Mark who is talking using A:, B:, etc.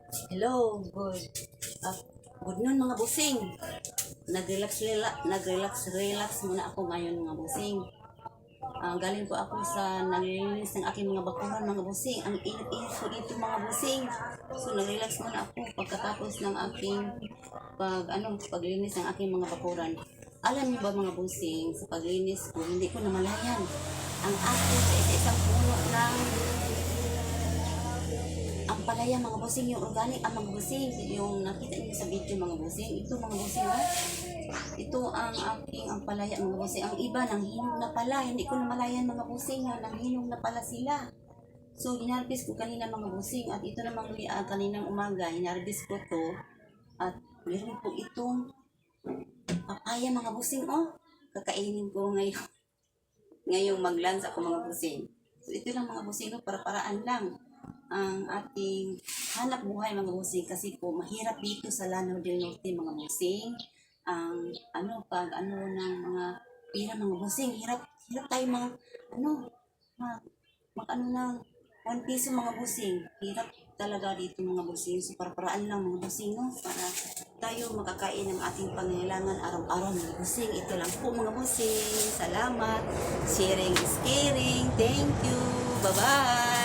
A: Hello, uh, good noon mga busing. Nag-relax muna ako ngayon mga busing. Galing po ako sa naglilinis ng aking mga bakuran mga busing. Ang init-init po dito mga busing. So nag-relax muna ako pagkatapos ng aking paglinis ng aking mga bakuran. Alam niyo ba mga busing, sa paglinis ko, hindi ko namalayan ang aking sa isang puno ng ang palaya mga busing, yung organic ang mga busing, yung nakita niyo sa video mga busing, ito mga busing ito ang aking ang palaya mga busing. Ang iba nang hinog na pala, hindi ko namalayan mga busing nang hinog na pala sila. So hinarvest ko kanina mga busing at ito namang kaninang umaga hinarvest ko to at meron po itong papaya mga busing kakainin ko ngayong mag-lunch ako mga busing. So ito lang mga busing para paraan lang ang ating hanap buhay mga busing kasi po mahirap dito sa Lanao del Norte mga busing ang ng mga pira mga busing hirap tayo mga ng 1 piso mga busing hirap talaga dito mga busing so para paraan lang mga busing para tayo makakain ng ating pangangailangan araw-araw mga busing. Ito lang po mga busing, salamat, sharing is caring, thank you, bye bye.